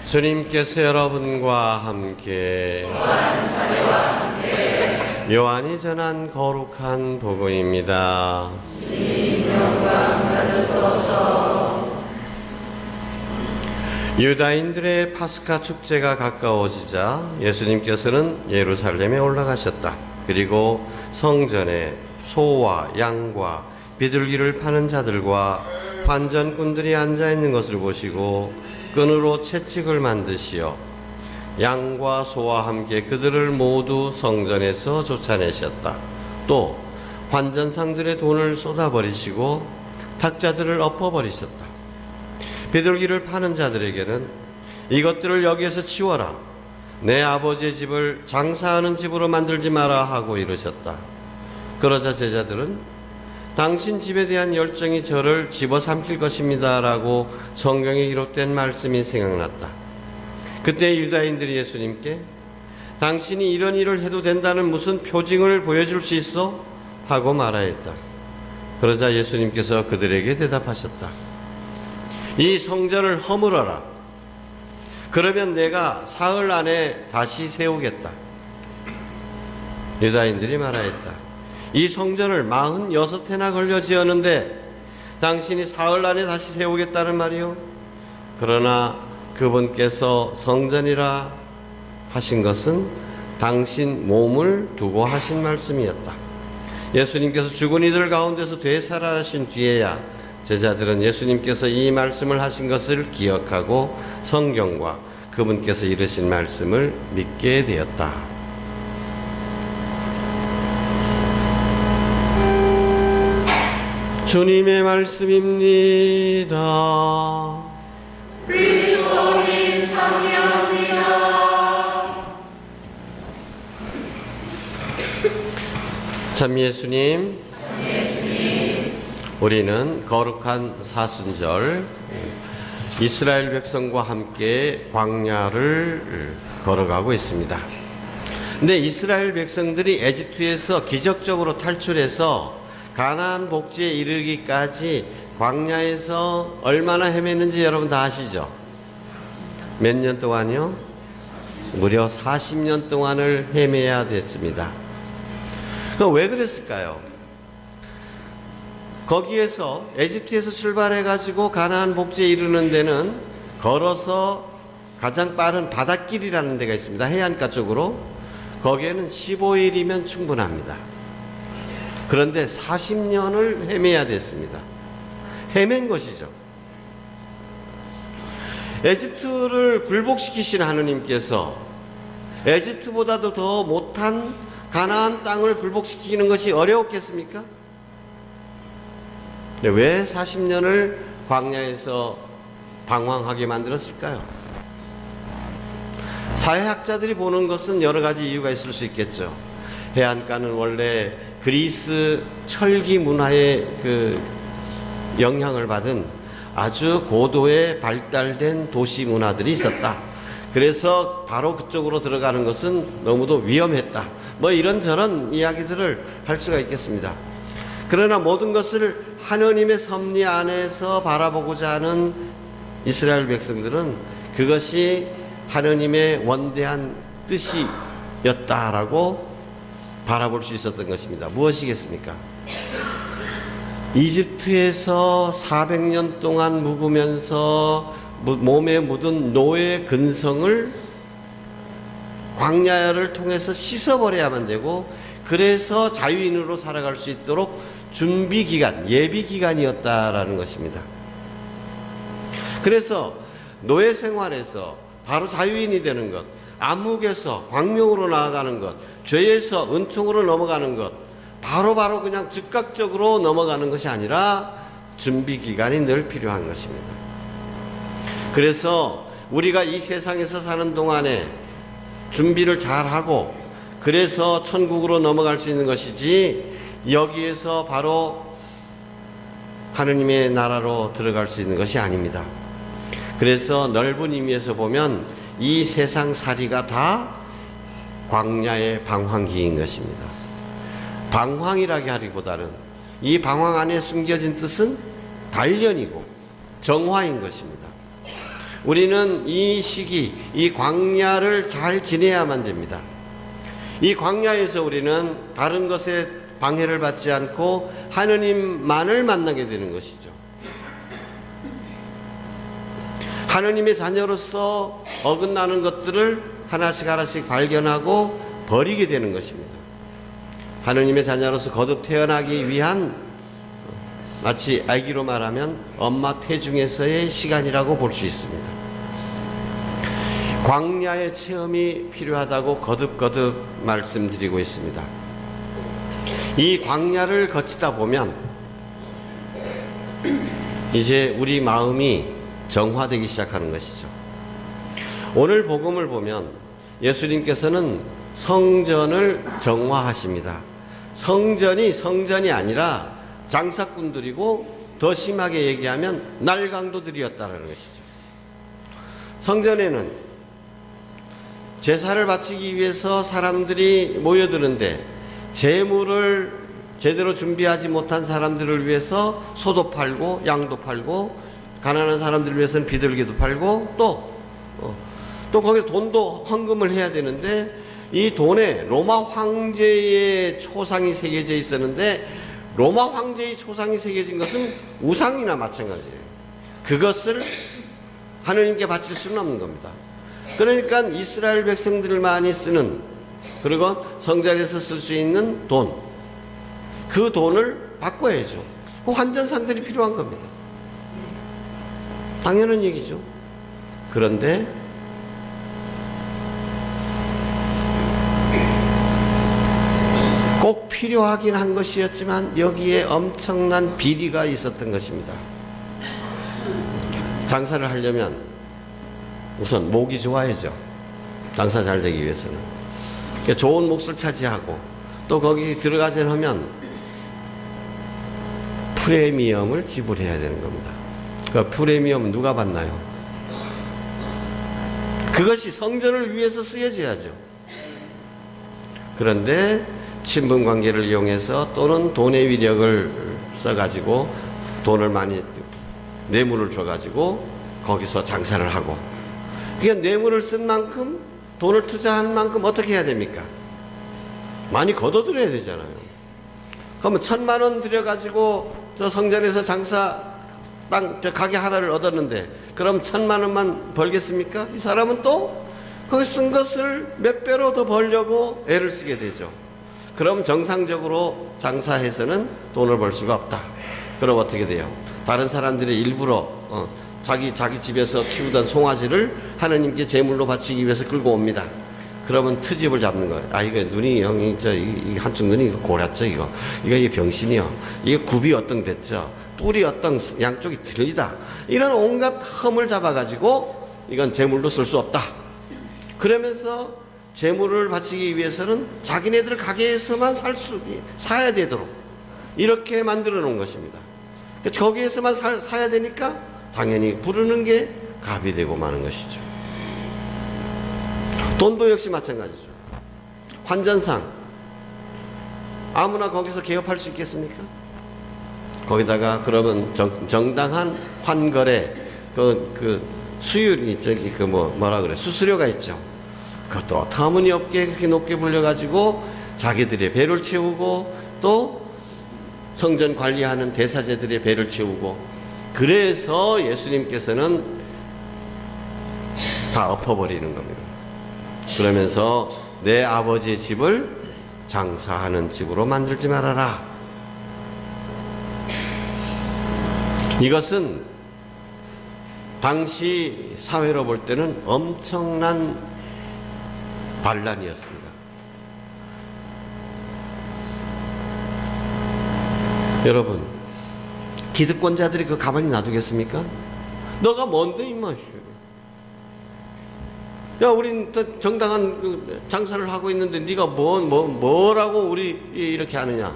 주님께서 여러분과 함께 요한이 전한 거룩한 복음입니다. 주님 영광 받으소서. 유다인들의 파스카 축제가 가까워지자 예수님께서는 예루살렘에 올라가셨다. 그리고 성전에 소와 양과 비둘기를 파는 자들과 환전꾼들이 앉아 있는 것을 보시고 끈으로 채찍을 만드시어 양과 소와 함께 그들을 모두 성전에서 쫓아내셨다. 또 환전상들의 돈을 쏟아버리시고 탁자들을 엎어버리셨다. 비둘기를 파는 자들에게는 이것들을 여기에서 치워라. 내 아버지의 집을 장사하는 집으로 만들지 마라 하고 이르셨다. 그러자 제자들은 당신 집에 대한 열정이 저를 집어삼킬 것입니다 라고 성경에 기록된 말씀이 생각났다. 그때 유다인들이 예수님께 당신이 이런 일을 해도 된다는 무슨 표징을 보여줄 수 있어? 하고 말하였다. 그러자 예수님께서 그들에게 대답하셨다. 이 성전을 허물어라. 그러면 내가 사흘 안에 다시 세우겠다. 유다인들이 말하였다. 이 성전을 46해나 걸려 지었는데 당신이 사흘 안에 다시 세우겠다는 말이요? 그러나 그분께서 성전이라 하신 것은 당신 몸을 두고 하신 말씀이었다. 예수님께서 죽은 이들 가운데서 되살아나신 뒤에야 제자들은 예수님께서 이 말씀을 하신 것을 기억하고 성경과 그분께서 이르신 말씀을 믿게 되었다. 주님의 말씀입니다. 그리스도님 참여합니다. 참 예수님, 우리는 거룩한 사순절 이스라엘 백성과 함께 광야를 걸어가고 있습니다. 근데 이스라엘 백성들이 에집트에서 기적적으로 탈출해서 가나안 복지에 이르기까지 광야에서 얼마나 헤맸는지 여러분 다 아시죠? 몇 년 동안요? 무려 40년 동안을 헤매야 됐습니다. 그럼 왜 그랬을까요? 거기에서 에집트에서 출발해가지고 가나안 복지에 이르는 데는 걸어서 가장 빠른 바닷길이라는 데가 있습니다. 해안가 쪽으로. 거기에는 15일이면 충분합니다. 그런데 40년을 헤매야 됐습니다. 헤맨 것이죠. 에집트를 굴복시키신 하느님께서 에집트보다도 더 못한 가나안 땅을 굴복시키는 것이 어려웠겠습니까? 왜 40년을 광야에서 방황하게 만들었을까요? 사회학자들이 보는 것은 여러 가지 이유가 있을 수 있겠죠. 해안가는 원래 그리스 철기 문화의 그 영향을 받은 아주 고도의 발달된 도시 문화들이 있었다. 그래서 바로 그쪽으로 들어가는 것은 너무도 위험했다. 뭐 이런저런 이야기들을 할 수가 있겠습니다. 그러나 모든 것을 하느님의 섭리 안에서 바라보고자 하는 이스라엘 백성들은 그것이 하느님의 원대한 뜻이었다라고 바라볼 수 있었던 것입니다. 무엇이겠습니까? 이집트에서 400년 동안 묵으면서 몸에 묻은 노예 근성을 광야를 통해서 씻어버려야만 되고, 그래서 자유인으로 살아갈 수 있도록 준비기간, 예비기간이었다라는 것입니다. 그래서 노예 생활에서 바로 자유인이 되는 것, 암흑에서 광명으로 나아가는 것, 죄에서 은총으로 넘어가는 것, 바로 그냥 즉각적으로 넘어가는 것이 아니라 준비기간이 늘 필요한 것입니다. 그래서 우리가 이 세상에서 사는 동안에 준비를 잘하고 그래서 천국으로 넘어갈 수 있는 것이지, 여기에서 바로 하느님의 나라로 들어갈 수 있는 것이 아닙니다. 그래서 넓은 의미에서 보면 이 세상 살이가 다 광야의 방황기인 것입니다. 방황이라고 하기보다는 이 방황 안에 숨겨진 뜻은 단련이고 정화인 것입니다. 우리는 이 시기, 이 광야를 잘 지내야만 됩니다. 이 광야에서 우리는 다른 것에 방해를 받지 않고 하느님만을 만나게 되는 것이죠. 하느님의 자녀로서 어긋나는 것들을 하나씩 발견하고 버리게 되는 것입니다. 하느님의 자녀로서 거듭 태어나기 위한 마치 아기로 말하면 엄마 태중에서의 시간이라고 볼 수 있습니다. 광야의 체험이 필요하다고 거듭 말씀드리고 있습니다. 이 광야를 거치다 보면 이제 우리 마음이 정화되기 시작하는 것이죠. 오늘 복음을 보면 예수님께서는 성전을 정화하십니다. 성전이 아니라 장사꾼들이고 더 심하게 얘기하면 날강도들이었다는 것이죠. 성전에는 제사를 바치기 위해서 사람들이 모여드는데 제물을 제대로 준비하지 못한 사람들을 위해서 소도 팔고 양도 팔고 가난한 사람들을 위해서는 비둘기도 팔고 또 거기에 돈도 헌금을 해야 되는데 이 돈에 로마 황제의 초상이 새겨져 있었는데 로마 황제의 초상이 새겨진 것은 우상이나 마찬가지예요. 그것을 하느님께 바칠 수는 없는 겁니다. 그러니까 이스라엘 백성들만이 쓰는 그리고 성전에서 쓸 수 있는 돈, 그 돈을 바꿔야죠. 그 환전상들이 필요한 겁니다. 당연한 얘기죠. 그런데 꼭 필요하긴 한 것이었지만 여기에 엄청난 비리가 있었던 것입니다. 장사를 하려면 우선 목이 좋아야죠. 장사 잘 되기 위해서는. 그러니까 좋은 몫을 차지하고 또 거기 들어가자 하면 프리미엄을 지불해야 되는 겁니다. 그 프리미엄은 누가 받나요? 그것이 성전을 위해서 쓰여져야죠. 그런데 친분 관계를 이용해서 또는 돈의 위력을 써가지고 돈을 많이 뇌물을 줘가지고 거기서 장사를 하고, 그러니까 뇌물을 쓴 만큼 돈을 투자한 만큼 어떻게 해야 됩니까? 많이 걷어들여야 되잖아요. 그러면 1,000만 원 들여가지고 저 성전에서 저 가게 하나를 얻었는데 그럼 1,000만 원만 벌겠습니까? 이 사람은 또 거기 쓴 것을 몇 배로 더 벌려고 애를 쓰게 되죠. 그럼 정상적으로 장사해서는 돈을 벌 수가 없다. 그럼 어떻게 돼요? 다른 사람들이 일부러 자기 집에서 키우던 송아지를 하느님께 제물로 바치기 위해서 끌고 옵니다. 그러면 트집을 잡는 거예요. 아, 이거 눈이 형이 이 한쪽 눈이 이거 고렸죠, 이게 병신이요. 이게 굽이 어떤됐죠. 뿔이 어떤 양쪽이 틀리다. 이런 온갖 흠을 잡아가지고 이건 제물로 쓸 수 없다. 그러면서 제물을 바치기 위해서는 자기네들 가게에서만 사야 되도록 이렇게 만들어 놓은 것입니다. 거기에서만 사야 되니까 당연히 부르는 게 값이 되고 마는 것이죠. 돈도 역시 마찬가지죠. 환전상 아무나 거기서 개업할 수 있겠습니까? 거기다가 그러면 정당한 환거래 그 수율이 뭐라 그래, 수수료가 있죠. 그것도 터무니없게 그렇게 높게 불려가지고 자기들의 배를 채우고 또 성전 관리하는 대사제들의 배를 채우고, 그래서 예수님께서는 다 엎어버리는 겁니다. 그러면서 내 아버지의 집을 장사하는 집으로 만들지 말아라. 이것은 당시 사회로 볼 때는 엄청난 반란이었습니다. 여러분, 기득권자들이 그 가만히 놔두겠습니까? 너가 뭔데 임마. 야, 우린 정당한 그 장사를 하고 있는데 네가 뭐라고 우리 이렇게 하느냐.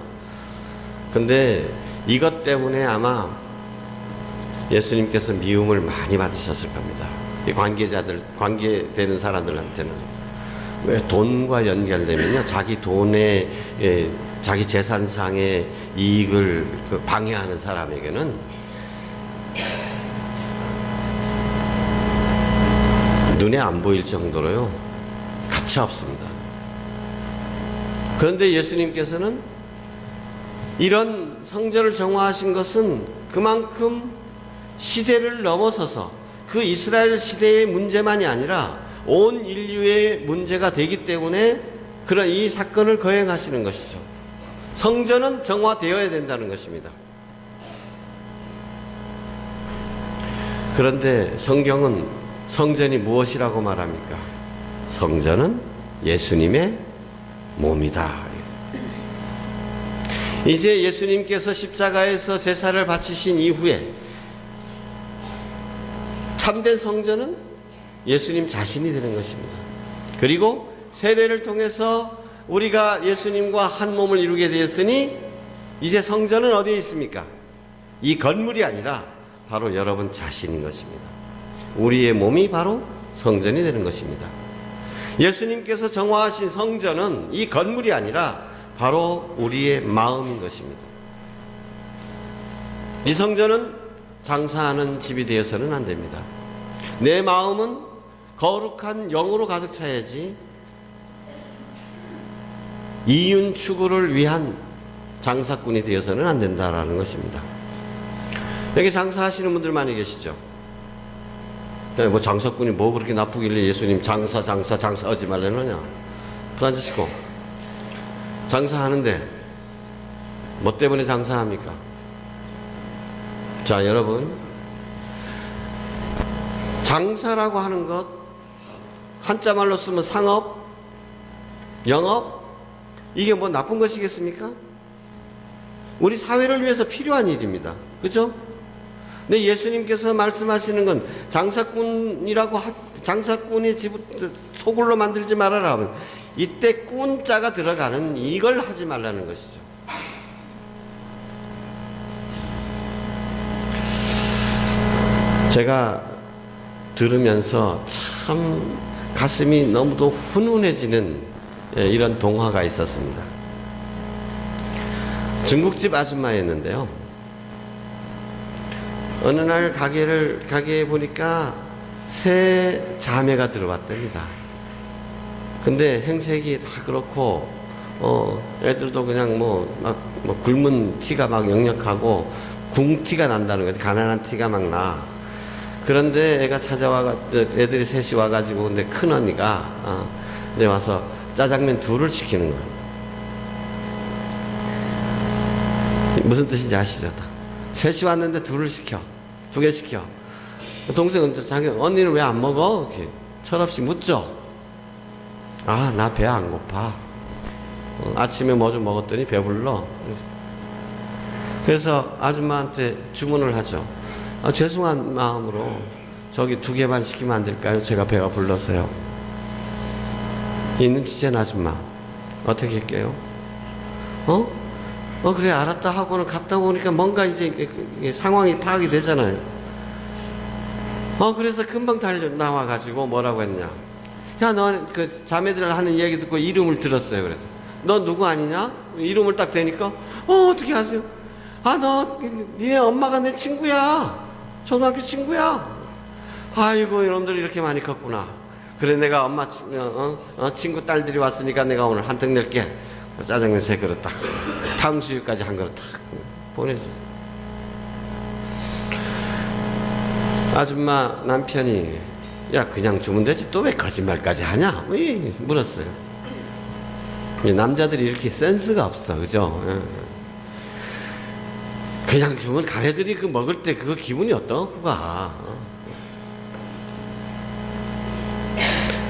근데 이것 때문에 아마 예수님께서 미움을 많이 받으셨을 겁니다. 이 관계되는 사람들한테는. 왜? 돈과 연결되면요, 자기 돈에 자기 재산상의 이익을 방해하는 사람에게는 눈에 안 보일 정도로요. 가치 없습니다. 그런데 예수님께서는 이런 성전을 정화하신 것은 그만큼 시대를 넘어서서 그 이스라엘 시대의 문제만이 아니라 온 인류의 문제가 되기 때문에 그런 이 사건을 거행하시는 것이죠. 성전은 정화되어야 된다는 것입니다. 그런데 성경은 성전이 무엇이라고 말합니까? 성전은 예수님의 몸이다. 이제 예수님께서 십자가에서 제사를 바치신 이후에 참된 성전은 예수님 자신이 되는 것입니다. 그리고 세례를 통해서 우리가 예수님과 한 몸을 이루게 되었으니 이제 성전은 어디에 있습니까? 이 건물이 아니라 바로 여러분 자신인 것입니다. 우리의 몸이 바로 성전이 되는 것입니다. 예수님께서 정화하신 성전은 이 건물이 아니라 바로 우리의 마음인 것입니다. 이 성전은 장사하는 집이 되어서는 안 됩니다. 내 마음은 거룩한 영으로 가득 차야지 이윤 추구를 위한 장사꾼이 되어서는 안 된다라는 것입니다. 여기 장사하시는 분들 많이 계시죠? 뭐 장사꾼이 뭐 그렇게 나쁘길래 예수님 장사하지 말라느냐? 프란치스코 장사하는데 뭐 때문에 장사합니까? 자, 여러분, 장사라고 하는 것 한자 말로 쓰면 상업, 영업, 이게 뭐 나쁜 것이겠습니까? 우리 사회를 위해서 필요한 일입니다. 그죠? 근데 예수님께서 말씀하시는 건 장사꾼이 소굴로 만들지 말아라 하면 이때 꾼자가 들어가는 이걸 하지 말라는 것이죠. 제가 들으면서 참 가슴이 너무도 훈훈해지는 이런 동화가 있었습니다. 중국집 아줌마였는데요. 어느 날 가게에 보니까 세 자매가 들어왔답니다. 근데 행색이 다 그렇고, 애들도 그냥 막 굶은 티가 막 역력하고, 궁티가 난다는 거예요. 가난한 티가 막 나. 그런데 애들이 셋이 와가지고, 근데 큰 언니가, 이제 와서 짜장면 둘을 시키는 거예요. 무슨 뜻인지 아시죠? 셋이 왔는데 둘을 시켜. 2개 시켜. 동생은 자기 언니는 왜 안 먹어? 이렇게 철없이 묻죠. 아, 나 배 안 고파. 아침에 뭐 좀 먹었더니 배불러. 그래서 아줌마한테 주문을 하죠. 죄송한 마음으로 저기 2개만 시키면 안 될까요? 제가 배가 불러서요. 있는 지젠 아줌마 어떻게 할게요? 그래 알았다 하고는 갔다 오니까 뭔가 이제 상황이 파악이 되잖아요. 그래서 금방 나와가지고 뭐라고 했냐? 야, 너 그 자매들 하는 이야기 듣고 이름을 들었어요. 그래서 너 누구 아니냐? 이름을 딱 대니까 어떻게 아세요? 니네 엄마가 내 친구야. 초등학교 친구야. 아이고 이놈들 이렇게 많이 컸구나. 그래 내가 엄마 친구 딸들이 왔으니까 내가 오늘 한턱 낼게. 짜장면 3그릇 딱 탕수육까지 한 그릇 딱 보내줘. 아줌마 남편이 야 그냥 주면 되지 또 왜 거짓말까지 하냐? 물었어요. 남자들이 이렇게 센스가 없어, 그죠? 그냥 주면 가래들이 그 먹을 때 그거 기분이 어떠구가.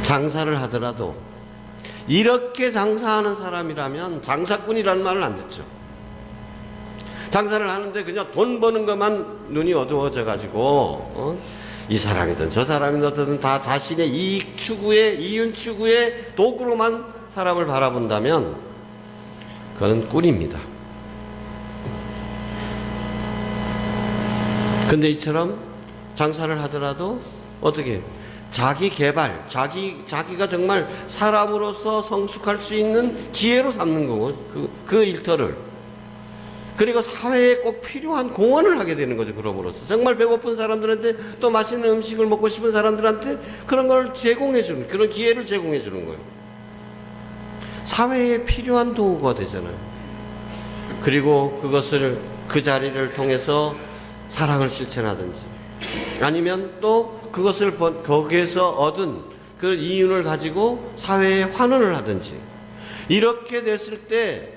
장사를 하더라도 이렇게 장사하는 사람이라면 장사꾼이라는 말을 안 듣죠. 장사를 하는데 그냥 돈 버는 것만 눈이 어두워져 가지고 이 사람이든 저 사람이든 다 자신의 이익 추구에 이윤 추구의 도구로만 사람을 바라본다면 그건 꾼입니다. 근데 이처럼 장사를 하더라도 어떻게 자기 개발, 자기가 정말 사람으로서 성숙할 수 있는 기회로 삼는 거고 그 일터를 그리고 사회에 꼭 필요한 공헌을 하게 되는 거죠. 그럼으로써 정말 배고픈 사람들한테, 또 맛있는 음식을 먹고 싶은 사람들한테 그런 걸 제공해 주는, 그런 기회를 제공해 주는 거예요. 사회에 필요한 도구가 되잖아요. 그리고 그것을, 그 자리를 통해서 사랑을 실천하든지, 아니면 또 그것을 거기에서 얻은 그 이윤을 가지고 사회에 환원을 하든지, 이렇게 됐을 때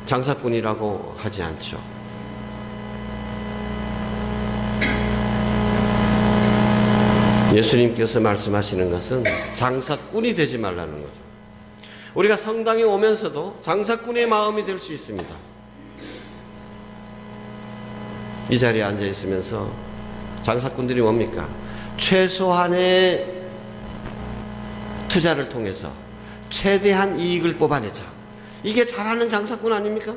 장사꾼이라고 하지 않죠. 예수님께서 말씀하시는 것은 장사꾼이 되지 말라는 거죠. 우리가 성당에 오면서도 장사꾼의 마음이 될 수 있습니다. 이 자리에 앉아 있으면서 장사꾼들이 뭡니까? 최소한의 투자를 통해서 최대한 이익을 뽑아내자. 이게 잘하는 장사꾼 아닙니까?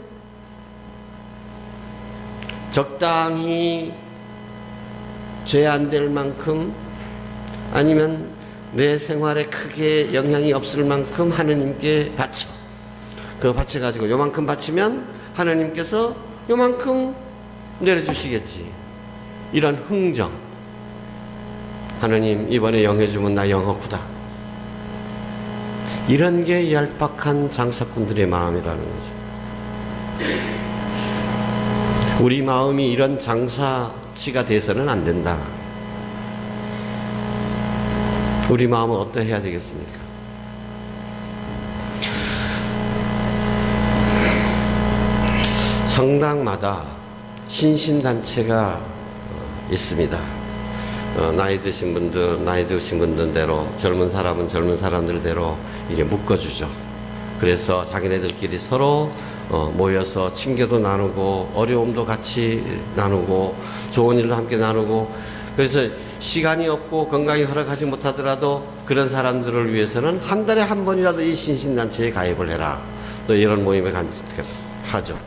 적당히 죄 안 될 만큼, 아니면 내 생활에 크게 영향이 없을 만큼 하느님께 바쳐. 그거 바쳐가지고 요만큼 바치면 하느님께서 요만큼 내려주시겠지. 이런 흥정. 하느님 이번에 영해주면 나 영어구다. 이런 게 얄팍한 장사꾼들의 마음이라는 거죠. 우리 마음이 이런 장사치가 돼서는 안 된다. 우리 마음은 어떠해야 되겠습니까? 성당마다 신신단체가 있습니다. 나이 드신 분들, 나이 드신 분들대로, 젊은 사람은 젊은 사람들대로 이게 묶어주죠. 그래서 자기네들끼리 서로 모여서 친교도 나누고, 어려움도 같이 나누고, 좋은 일도 함께 나누고, 그래서 시간이 없고 건강이 허락하지 못하더라도 그런 사람들을 위해서는 한 달에 한 번이라도 이 신신단체에 가입을 해라. 또 이런 모임에 하죠.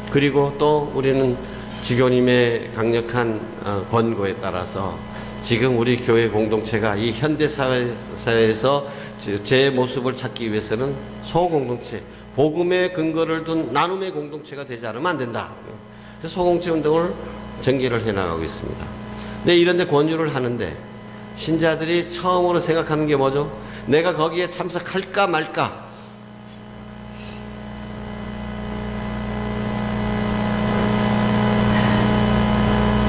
그리고 또 우리는 주교님의 강력한 권고에 따라서 지금 우리 교회 공동체가 이 현대 사회에서 제 모습을 찾기 위해서는 소공동체, 복음의 근거를 둔 나눔의 공동체가 되지 않으면 안 된다. 그래서 소공동체 운동을 전개를 해나가고 있습니다. 근데 이런 데 권유를 하는데 신자들이 처음으로 생각하는 게 뭐죠? 내가 거기에 참석할까 말까?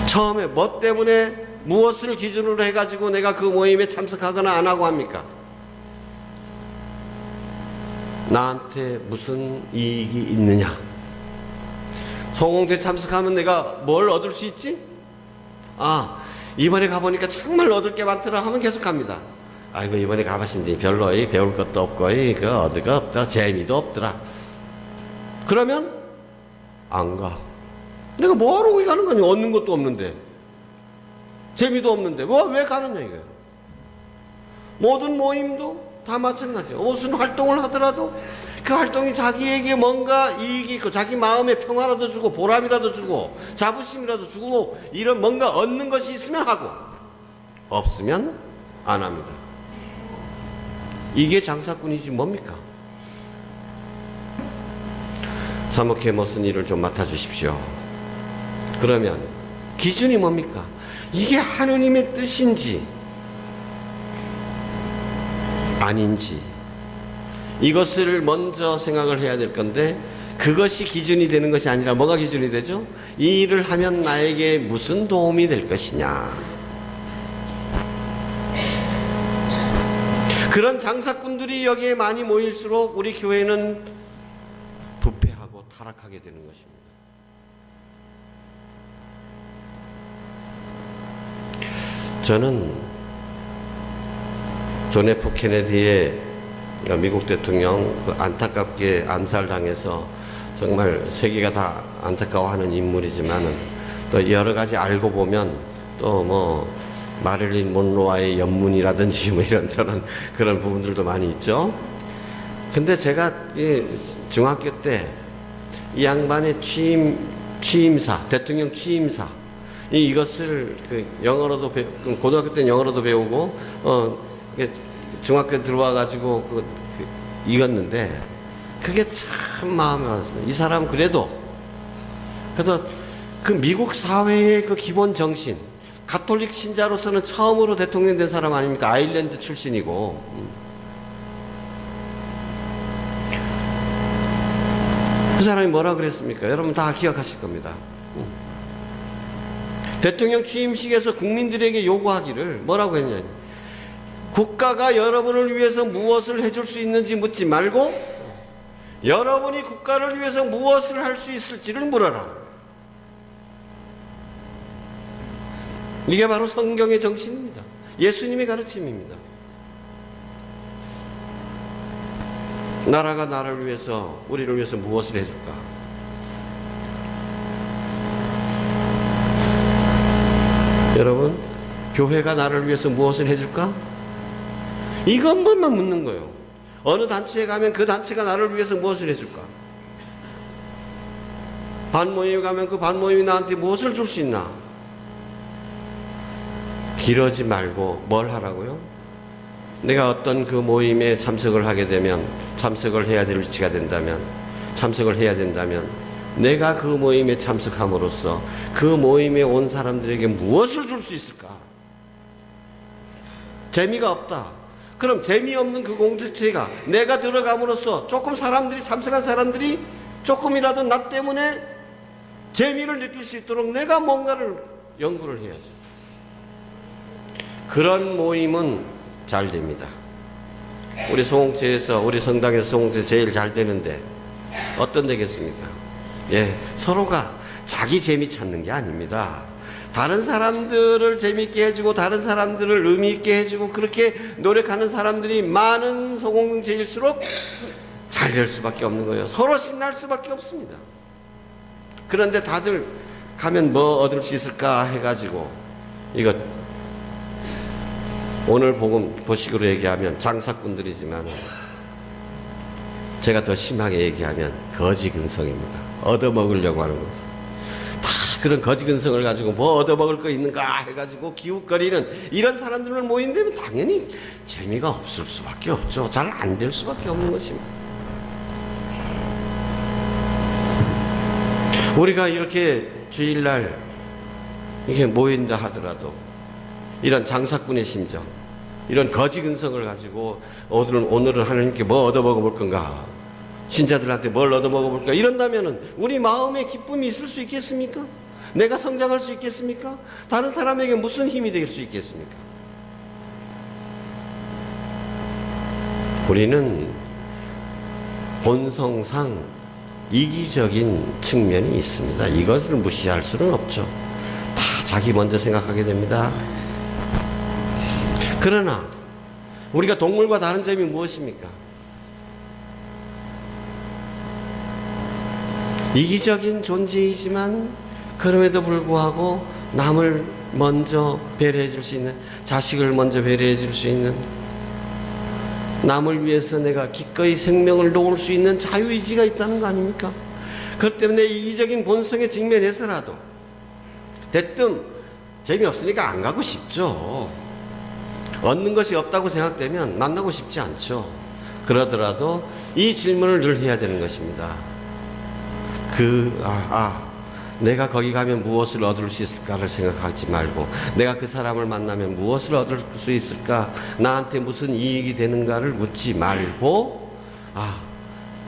처음에 뭐 때문에, 무엇을 기준으로 해가지고 내가 그 모임에 참석하거나 안 하고 합니까? 나한테 무슨 이익이 있느냐? 소공동체 참석하면 내가 뭘 얻을 수 있지? 이번에 가보니까 정말 얻을 게 많더라 하면 계속 갑니다. 아이고, 이번에 가봤는데 별로 배울 것도 없고, 그 얻을 거 없더라, 재미도 없더라. 그러면 안 가. 내가 뭐하러 거기 가는 거냐? 얻는 것도 없는데, 재미도 없는데 왜 가느냐 이거야. 모든 모임도 다 마찬가지예요. 무슨 활동을 하더라도 그 활동이 자기에게 뭔가 이익이 있고, 자기 마음에 평화라도 주고, 보람이라도 주고, 자부심이라도 주고, 이런 뭔가 얻는 것이 있으면 하고, 없으면 안 합니다. 이게 장사꾼이지 뭡니까? 사목회 무슨 일을 좀 맡아주십시오. 그러면 기준이 뭡니까? 이게 하느님의 뜻인지 아닌지, 이것을 먼저 생각을 해야 될 건데, 그것이 기준이 되는 것이 아니라 뭐가 기준이 되죠? 이 일을 하면 나에게 무슨 도움이 될 것이냐. 그런 장사꾼들이 여기에 많이 모일수록 우리 교회는 부패하고 타락하게 되는 것입니다. 저는 존 F 케네디의 미국 대통령 안타깝게 암살당해서 정말 세계가 다 안타까워하는 인물이지만은, 또 여러 가지 알고 보면 또 뭐 마릴린 monroe와의 연문이라든지 뭐 이런저런 그런 부분들도 많이 있죠. 근데 제가 중학교 때 이 양반의 취임사, 대통령 취임사, 이것을 영어로도 고등학교 때는 영어로도 배우고 중학교에 들어와 가지고 읽었는데, 그게 참 마음에 왔습니다. 이 사람 그래서 그 미국 사회의 그 기본 정신, 가톨릭 신자로서는 처음으로 대통령 된 사람 아닙니까? 아일랜드 출신이고. 그 사람이 뭐라 그랬습니까? 여러분 다 기억하실 겁니다. 대통령 취임식에서 국민들에게 요구하기를 뭐라고 했냐? 국가가 여러분을 위해서 무엇을 해줄 수 있는지 묻지 말고 여러분이 국가를 위해서 무엇을 할 수 있을지를 물어라. 이게 바로 성경의 정신입니다. 예수님의 가르침입니다. 나라가 나를 위해서, 우리를 위해서 무엇을 해줄까? 여러분, 교회가 나를 위해서 무엇을 해줄까? 이것만 묻는 거예요. 어느 단체에 가면 그 단체가 나를 위해서 무엇을 해줄까? 반모임에 가면 그 반모임이 나한테 무엇을 줄 수 있나? 기러지 말고 뭘 하라고요? 내가 어떤 그 모임에 참석을 하게 되면, 참석을 해야 될 위치가 된다면, 참석을 해야 된다면 내가 그 모임에 참석함으로써 그 모임에 온 사람들에게 무엇을 줄 수 있을까? 재미가 없다. 그럼 재미없는 그 공동체가 내가 들어감으로써 조금 사람들이, 참석한 사람들이 조금이라도 나 때문에 재미를 느낄 수 있도록 내가 뭔가를 연구를 해야죠. 그런 모임은 잘 됩니다. 우리 소홍체에서, 우리 성당에서 소홍체 제일 잘 되는데 어떤 데겠습니까? 예, 서로가 자기 재미 찾는 게 아닙니다. 다른 사람들을 재미있게 해주고 다른 사람들을 의미 있게 해주고 그렇게 노력하는 사람들이 많은 소공동체일수록 잘 될 수밖에 없는 거예요. 서로 신날 수밖에 없습니다. 그런데 다들 가면 뭐 얻을 수 있을까 해가지고 이거 오늘 복음 보식으로 얘기하면 장사꾼들이지만 제가 더 심하게 얘기하면 거지근성입니다. 얻어먹으려고 하는 거죠. 다 그런 거지근성을 가지고 뭐 얻어먹을 거 있는가 해가지고 기웃거리는 이런 사람들을 모인다면 당연히 재미가 없을 수밖에 없죠. 잘 안 될 수밖에 없는 것입니다. 우리가 이렇게 주일날 이렇게 모인다 하더라도 이런 장사꾼의 심정, 이런 거지근성을 가지고 오늘은 하나님께 뭐 얻어먹어볼 건가, 신자들한테 뭘 얻어먹어볼까 이런다면 우리 마음에 기쁨이 있을 수 있겠습니까? 내가 성장할 수 있겠습니까? 다른 사람에게 무슨 힘이 될 수 있겠습니까? 우리는 본성상 이기적인 측면이 있습니다. 이것을 무시할 수는 없죠. 다 자기 먼저 생각하게 됩니다. 그러나 우리가 동물과 다른 점이 무엇입니까? 이기적인 존재이지만 그럼에도 불구하고 남을 먼저 배려해 줄 수 있는, 자식을 먼저 배려해 줄 수 있는, 남을 위해서 내가 기꺼이 생명을 놓을 수 있는 자유의지가 있다는 거 아닙니까? 그렇기 때문에 이기적인 본성에 직면해서라도 대뜸 재미없으니까 안 가고 싶죠. 얻는 것이 없다고 생각되면 만나고 싶지 않죠. 그러더라도 이 질문을 늘 해야 되는 것입니다. 내가 거기 가면 무엇을 얻을 수 있을까를 생각하지 말고 내가 그 사람을 만나면 무엇을 얻을 수 있을까, 나한테 무슨 이익이 되는가를 묻지 말고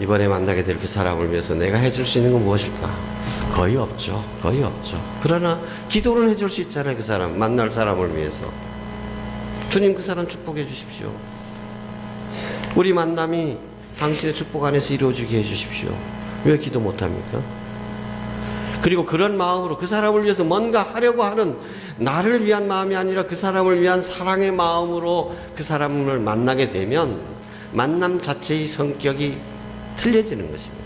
이번에 만나게 될 그 사람을 위해서 내가 해줄 수 있는 건 무엇일까? 거의 없죠. 거의 없죠. 그러나 기도는 해줄 수 있잖아요. 그 사람, 만날 사람을 위해서. 주님, 그 사람 축복해 주십시오. 우리 만남이 당신의 축복 안에서 이루어지게 해주십시오. 왜 기도 못합니까? 그리고 그런 마음으로 그 사람을 위해서 뭔가 하려고 하는, 나를 위한 마음이 아니라 그 사람을 위한 사랑의 마음으로 그 사람을 만나게 되면 만남 자체의 성격이 틀려지는 것입니다.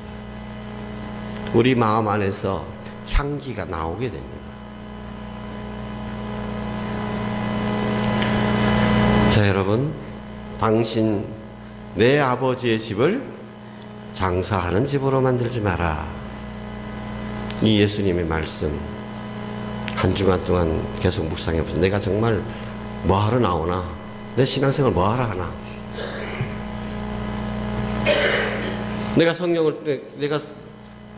우리 마음 안에서 향기가 나오게 됩니다. 자, 여러분, 당신 내 아버지의 집을 장사하는 집으로 만들지 마라. 이 예수님의 말씀 한 주간 동안 계속 묵상해 보세요. 내가 정말 뭐하러 나오나? 내 신앙생활 뭐하러 하나? 내가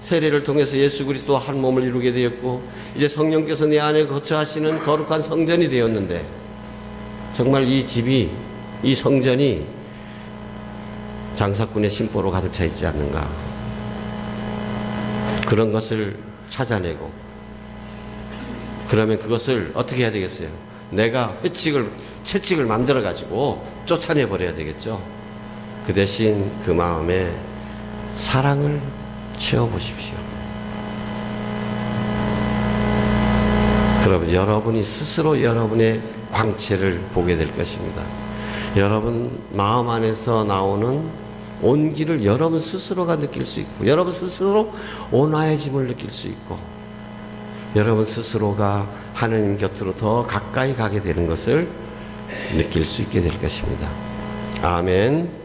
세례를 통해서 예수 그리스도와 한 몸을 이루게 되었고, 이제 성령께서 내 안에 거처하시는 거룩한 성전이 되었는데, 정말 이 집이, 이 성전이 장사꾼의 심보로 가득 차 있지 않는가. 그런 것을 찾아내고, 그러면 그것을 어떻게 해야 되겠어요? 내가 채찍을 만들어 가지고 쫓아내 버려야 되겠죠. 그 대신 그 마음에 사랑을 채워보십시오. 그러면 여러분이 스스로 여러분의 광채를 보게 될 것입니다. 여러분 마음 안에서 나오는 온기를 여러분 스스로가 느낄 수 있고, 여러분 스스로 온화해짐을 느낄 수 있고, 여러분 스스로가 하나님 곁으로 더 가까이 가게 되는 것을 느낄 수 있게 될 것입니다. 아멘.